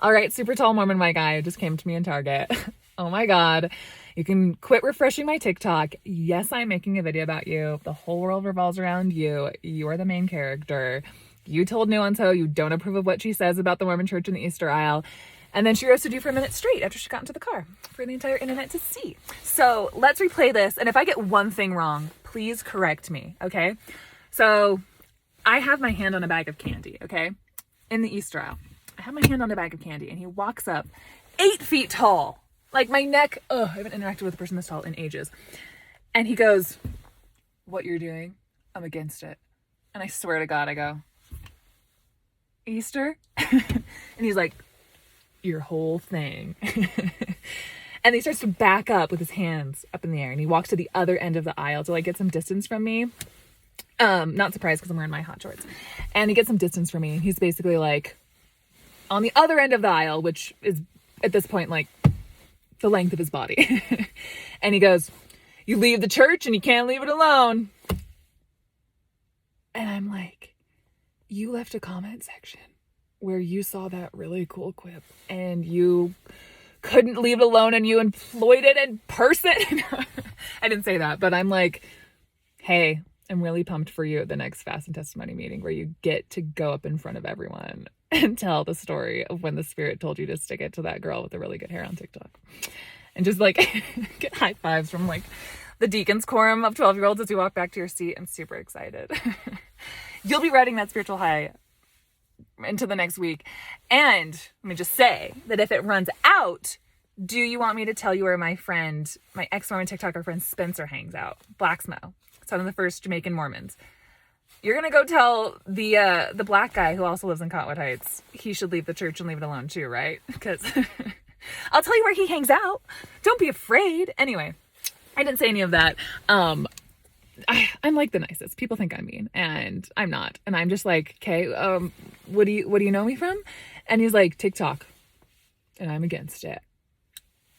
All right, super tall Mormon white guy just came to me in Target. Oh my God. You can quit refreshing my TikTok. Yes, I'm making a video about you. The whole world revolves around you. You're the main character. You told Nuanto you don't approve of what she says about the Mormon church in the Easter aisle. And then she roasted you for a minute straight after she got into the car for the entire internet to see. So let's replay this. And if I get one thing wrong, please correct me, okay? So I have my hand on a bag of candy, okay? In the Easter aisle. I have my hand on a bag of candy and he walks up 8 feet tall. Like my neck, I haven't interacted with a person this tall in ages. And he goes, "What you're doing, I'm against it." And I swear to God, I go, "Easter?" And he's like, "Your whole thing." And he starts to back up with his hands up in the air. And he walks to the other end of the aisle to like get some distance from me. Not surprised because I'm wearing my hot shorts. And he gets some distance from me. And he's basically like on the other end of the aisle, which is at this point like the length of his body. And he goes, "You leave the church and you can't leave it alone." And I'm like, you left a comment section where you saw that really cool quip and you couldn't leave it alone and you employed it in person. I didn't say that, but I'm like, hey, I'm really pumped for you at the next Fast and Testimony meeting where you get to go up in front of everyone and tell the story of when the Spirit told you to stick it to that girl with the really good hair on TikTok. And just like get high fives from like the deacon's quorum of 12-year-olds as you walk back to your seat. I'm super excited. You'll be riding that spiritual high into the next week. And let me just say that if it runs out, do you want me to tell you where my ex-Mormon TikToker friend Spencer hangs out? Blacksmo. It's one of the first Jamaican Mormons. You're going to go tell the black guy who also lives in Cottonwood Heights he should leave the church and leave it alone too, right? Because I'll tell you where he hangs out. Don't be afraid. Anyway, I didn't say any of that. I'm like the nicest. People think I'm mean and I'm not. And I'm just like, okay, what do you know me from? And he's like, TikTok. And I'm against it.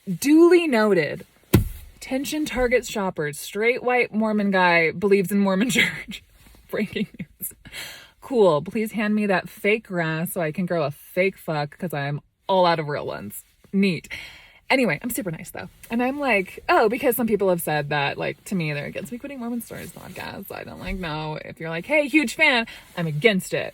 Duly noted. Attention Target shoppers. Straight white Mormon guy believes in Mormon church. Breaking news. Cool. Please hand me that fake grass so I can grow a fake fuck because I'm all out of real ones. Neat. Anyway, I'm super nice though. And I'm like, because some people have said that, like, to me, they're against me quitting Mormon Stories podcast. I don't like, no. If you're like, hey, huge fan, I'm against it.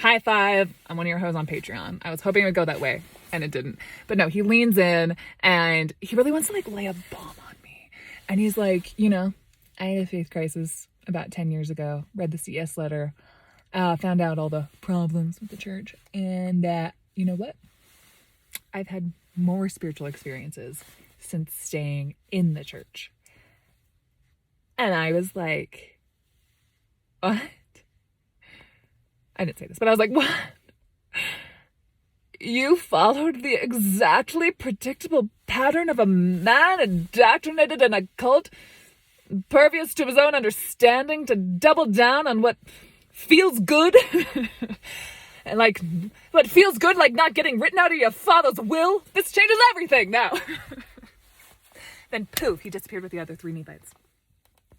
High five. I'm one of your hoes on Patreon. I was hoping it would go that way and it didn't. But no, he leans in and he really wants to like lay a bomb on me. And he's like, I had a faith crisis about 10 years ago, read the CS letter, found out all the problems with the church. And you know what? I've had more spiritual experiences since staying in the church. And I was like, what? I didn't say this, but I was like, what? You followed the exactly predictable pattern of a man indoctrinated in a cult, pervious to his own understanding, to double down on what feels good? And like, what feels good, like not getting written out of your father's will? This changes everything now. Then poof, he disappeared with the other 3 Nephites.